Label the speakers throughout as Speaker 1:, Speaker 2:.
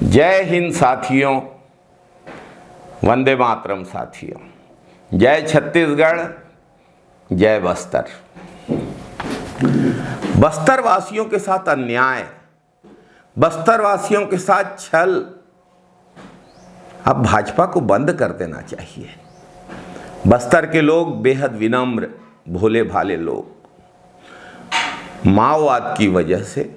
Speaker 1: जय हिंद साथियों, वंदे मातरम साथियों, जय छत्तीसगढ़, जय बस्तर। बस्तर वासियों के साथ अन्याय, बस्तर वासियों के साथ छल अब भाजपा को बंद कर देना चाहिए। बस्तर के लोग बेहद विनम्र, भोले भाले लोग माओवाद की वजह से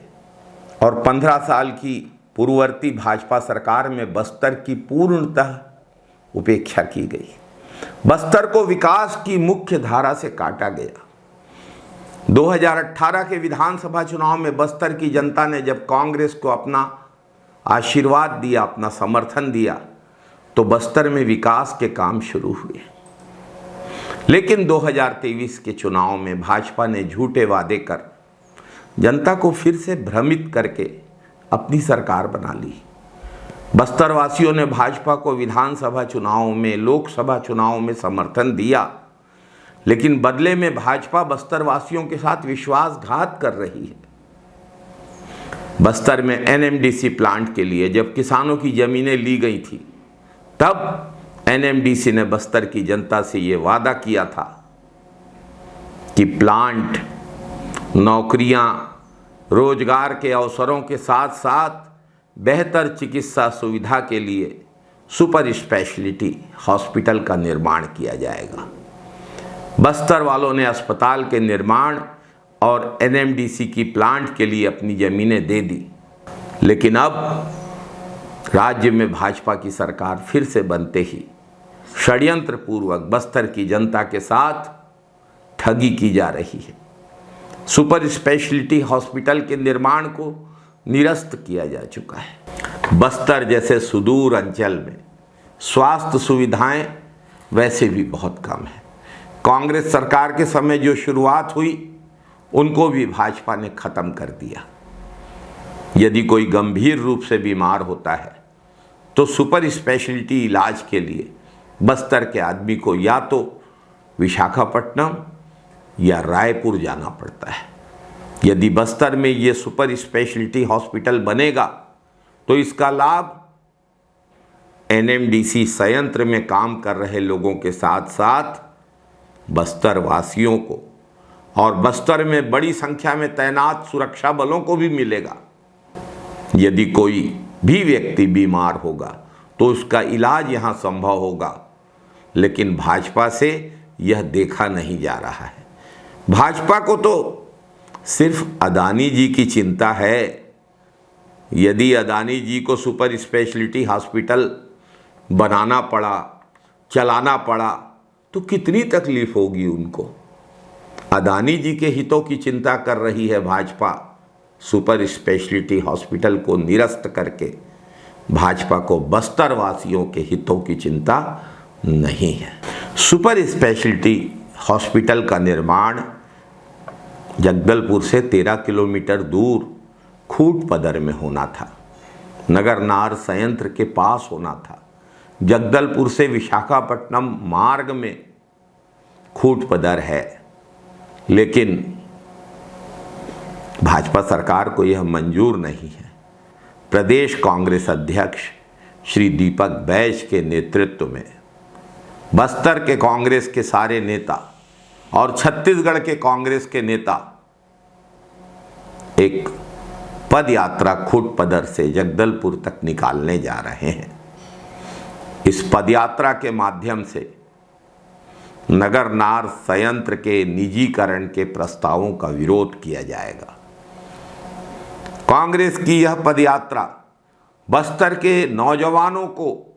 Speaker 1: और 15 साल की पूर्ववर्ती भाजपा सरकार में बस्तर की पूर्णतः उपेक्षा की गई। बस्तर को विकास की मुख्य धारा से काटा गया। 2018 के विधानसभा चुनाव में बस्तर की जनता ने जब कांग्रेस को अपना आशीर्वाद दिया, अपना समर्थन दिया, तो बस्तर में विकास के काम शुरू हुए। लेकिन 2023 के चुनाव में भाजपा ने झूठे वादे कर जनता को फिर से भ्रमित करके अपनी सरकार बना ली। बस्तर वासियों ने भाजपा को विधानसभा चुनाव में, लोकसभा चुनाव में समर्थन दिया, लेकिन बदले में भाजपा बस्तर वासियों के साथ विश्वासघात कर रही है। बस्तर में एनएमडीसी प्लांट के लिए जब किसानों की जमीनें ली गई थी, तब एनएमडीसी ने बस्तर की जनता से ये वादा किया था कि प्लांट, नौकरियां, रोजगार के अवसरों के साथ साथ बेहतर चिकित्सा सुविधा के लिए सुपर स्पेशलिटी हॉस्पिटल का निर्माण किया जाएगा। बस्तर वालों ने अस्पताल के निर्माण और एनएमडीसी की प्लांट के लिए अपनी जमीनें दे दी। लेकिन अब राज्य में भाजपा की सरकार फिर से बनते ही षड्यंत्र पूर्वक बस्तर की जनता के साथ ठगी की जा रही है। सुपर स्पेशलिटी हॉस्पिटल के निर्माण को निरस्त किया जा चुका है। बस्तर जैसे सुदूर अंचल में स्वास्थ्य सुविधाएं वैसे भी बहुत कम है। कांग्रेस सरकार के समय जो शुरुआत हुई, उनको भी भाजपा ने खत्म कर दिया। यदि कोई गंभीर रूप से बीमार होता है तो सुपर स्पेशलिटी इलाज के लिए बस्तर के आदमी को या तो विशाखापट्टनम या रायपुर जाना पड़ता है। यदि बस्तर में ये सुपर स्पेशलिटी हॉस्पिटल बनेगा तो इसका लाभ एनएमडीसी संयंत्र में काम कर रहे लोगों के साथ साथ बस्तर वासियों को और बस्तर में बड़ी संख्या में तैनात सुरक्षा बलों को भी मिलेगा। यदि कोई भी व्यक्ति बीमार होगा तो उसका इलाज यहाँ संभव होगा, लेकिन भाजपा से यह देखा नहीं जा रहा है। भाजपा को तो सिर्फ अदानी जी की चिंता है। यदि अदानी जी को सुपर स्पेशलिटी हॉस्पिटल बनाना पड़ा, चलाना पड़ा, तो कितनी तकलीफ होगी उनको। अदानी जी के हितों की चिंता कर रही है भाजपा। सुपर स्पेशलिटी हॉस्पिटल को निरस्त करके भाजपा को बस्तर वासियों के हितों की चिंता नहीं है। सुपर स्पेशलिटी हॉस्पिटल का निर्माण जगदलपुर से 13 किलोमीटर दूर खूंटपदर में होना था। नगरनार संयंत्र के पास होना था। जगदलपुर से विशाखापट्टनम मार्ग में खूंटपदर है, लेकिन भाजपा सरकार को यह मंजूर नहीं है। प्रदेश कांग्रेस अध्यक्ष श्री दीपक बैज के नेतृत्व में बस्तर के कांग्रेस के सारे नेता और छत्तीसगढ़ के कांग्रेस के नेता एक पद यात्रा खूंटपदर से जगदलपुर तक निकालने जा रहे हैं। इस पद यात्रा के माध्यम से नगरनार संयंत्र के निजीकरण के प्रस्तावों का विरोध किया जाएगा। कांग्रेस की यह पदयात्रा बस्तर के नौजवानों को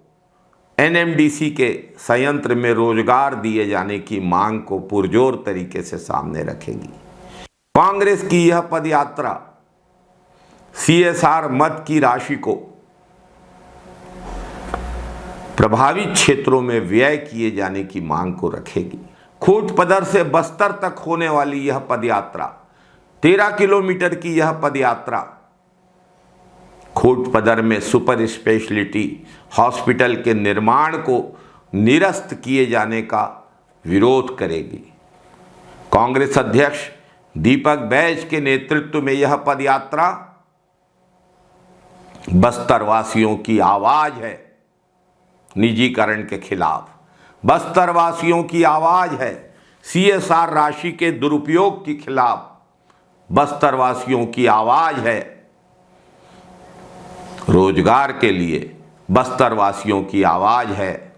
Speaker 1: एनएमडीसी के संयंत्र में रोजगार दिए जाने की मांग को पुरजोर तरीके से सामने रखेगी। कांग्रेस की यह पदयात्रा सीएसआर मद की राशि को प्रभावित क्षेत्रों में व्यय किए जाने की मांग को रखेगी। खूंटपदर से बस्तर तक होने वाली यह पदयात्रा, 13 किलोमीटर की यह पदयात्रा खूंटपदर में सुपर स्पेशलिटी हॉस्पिटल के निर्माण को निरस्त किए जाने का विरोध करेगी। कांग्रेस अध्यक्ष दीपक बैज के नेतृत्व में यह पदयात्रा बस्तर वासियों की आवाज है निजीकरण के खिलाफ। बस्तर वासियों की आवाज है सीएसआर राशि के दुरुपयोग के खिलाफ। बस्तर वासियों की आवाज है रोजगार के लिए। बस्तर वासियों की आवाज है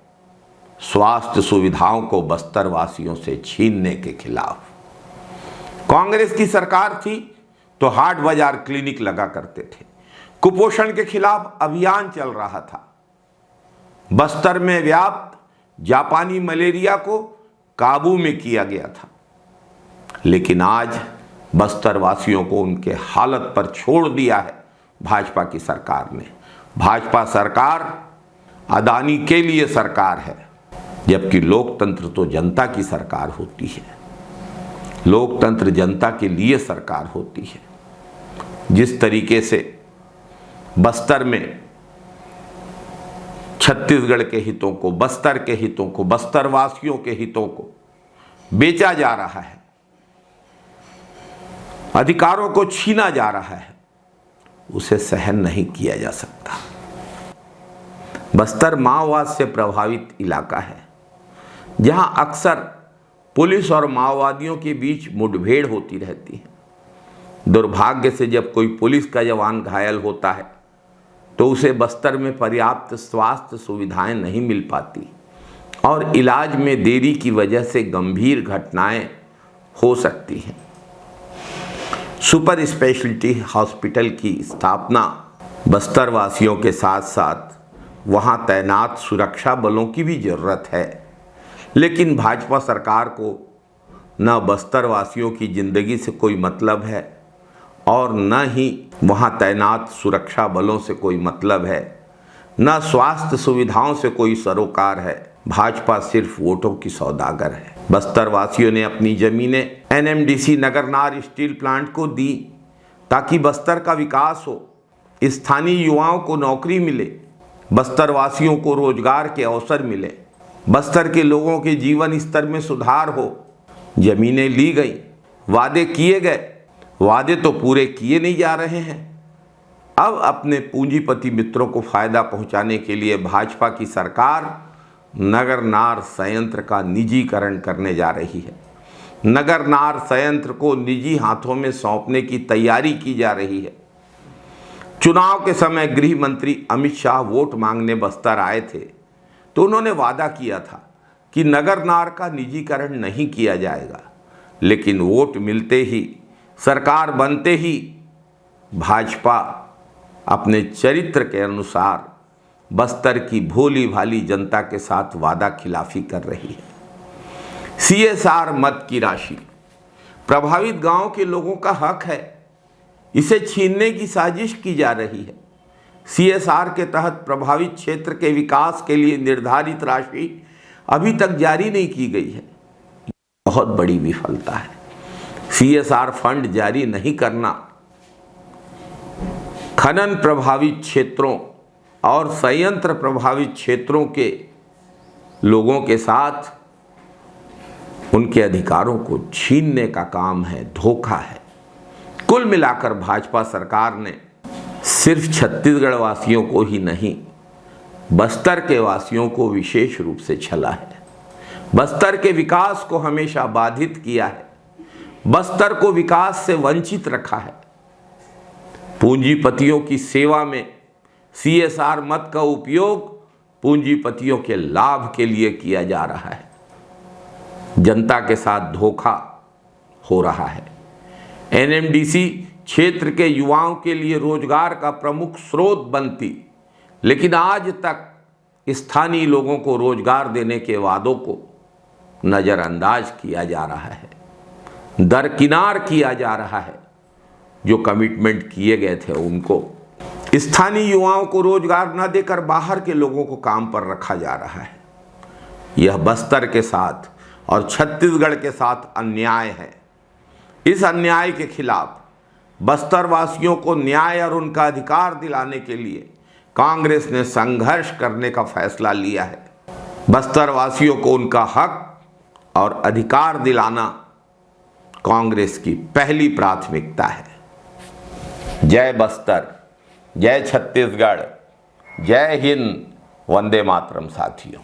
Speaker 1: स्वास्थ्य सुविधाओं को बस्तर वासियों से छीनने के खिलाफ। कांग्रेस की सरकार थी तो हाट बाजार क्लिनिक लगा करते थे, कुपोषण के खिलाफ अभियान चल रहा था, बस्तर में व्याप्त जापानी मलेरिया को काबू में किया गया था। लेकिन आज बस्तर वासियों को उनके हालत पर छोड़ दिया है भाजपा की सरकार ने। भाजपा सरकार अदानी के लिए सरकार है, जबकि लोकतंत्र तो जनता की सरकार होती है। लोकतंत्र जनता के लिए सरकार होती है। जिस तरीके से बस्तर में छत्तीसगढ़ के हितों को, बस्तर के हितों को, बस्तर वासियों के हितों को बेचा जा रहा है, अधिकारों को छीना जा रहा है, उसे सहन नहीं किया जा सकता। बस्तर माओवाद से प्रभावित इलाका है, जहां अक्सर पुलिस और माओवादियों के बीच मुठभेड़ होती रहती है। दुर्भाग्य से जब कोई पुलिस का जवान घायल होता है तो उसे बस्तर में पर्याप्त स्वास्थ्य सुविधाएं नहीं मिल पाती और इलाज में देरी की वजह से गंभीर घटनाएं हो सकती हैं। सुपर स्पेशलिटी हॉस्पिटल की स्थापना बस्तर वासियों के साथ साथ वहां तैनात सुरक्षा बलों की भी जरूरत है। लेकिन भाजपा सरकार को न बस्तर वासियों की जिंदगी से कोई मतलब है और न ही वहां तैनात सुरक्षा बलों से कोई मतलब है, न स्वास्थ्य सुविधाओं से कोई सरोकार है। भाजपा सिर्फ वोटों की सौदागर है। बस्तर वासियों ने अपनी जमीनें एनएमडीसी नगरनार स्टील प्लांट को दी ताकि बस्तर का विकास हो, स्थानीय युवाओं को नौकरी मिले, बस्तर वासियों को रोजगार के अवसर मिले, बस्तर के लोगों के जीवन स्तर में सुधार हो। जमीनें ली गई, वादे किए गए, वादे तो पूरे किए नहीं जा रहे हैं। अब अपने पूंजीपति मित्रों को फायदा पहुंचाने के लिए भाजपा की सरकार नगरनार संयंत्र का निजीकरण करने जा रही है। नगरनार संयंत्र को निजी हाथों में सौंपने की तैयारी की जा रही है। चुनाव के समय गृह मंत्री अमित शाह वोट मांगने बस्तर आए थे तो उन्होंने वादा किया था कि नगरनार का निजीकरण नहीं किया जाएगा। लेकिन वोट मिलते ही, सरकार बनते ही भाजपा अपने चरित्र के अनुसार बस्तर की भोली भाली जनता के साथ वादा खिलाफी कर रही है। सीएसआर मद की राशि प्रभावित गांव के लोगों का हक है, इसे छीनने की साजिश की जा रही है। सीएसआर के तहत प्रभावित क्षेत्र के विकास के लिए निर्धारित राशि अभी तक जारी नहीं की गई है। बहुत बड़ी विफलता है। सीएसआर फंड जारी नहीं करना खनन प्रभावित क्षेत्रों और संयंत्र प्रभावित क्षेत्रों के लोगों के साथ उनके अधिकारों को छीनने का काम है, धोखा है। कुल मिलाकर भाजपा सरकार ने सिर्फ छत्तीसगढ़ वासियों को ही नहीं, बस्तर के वासियों को विशेष रूप से छला है। बस्तर के विकास को हमेशा बाधित किया है, बस्तर को विकास से वंचित रखा है। पूंजीपतियों की सेवा में सीएसआर मद का उपयोग पूंजीपतियों के लाभ के लिए किया जा रहा है। जनता के साथ धोखा हो रहा है। एनएमडीसी क्षेत्र के युवाओं के लिए रोजगार का प्रमुख स्रोत बनती, लेकिन आज तक स्थानीय लोगों को रोजगार देने के वादों को नज़रअंदाज किया जा रहा है, दरकिनार किया जा रहा है। जो कमिटमेंट किए गए थे उनको स्थानीय युवाओं को रोजगार न देकर बाहर के लोगों को काम पर रखा जा रहा है। यह बस्तर के साथ और छत्तीसगढ़ के साथ अन्याय है। इस अन्याय के खिलाफ बस्तर वासियों को न्याय और उनका अधिकार दिलाने के लिए कांग्रेस ने संघर्ष करने का फैसला लिया है। बस्तर वासियों को उनका हक और अधिकार दिलाना कांग्रेस की पहली प्राथमिकता है। जय बस्तर, जय छत्तीसगढ़, जय हिंद, वंदे मातरम साथियों।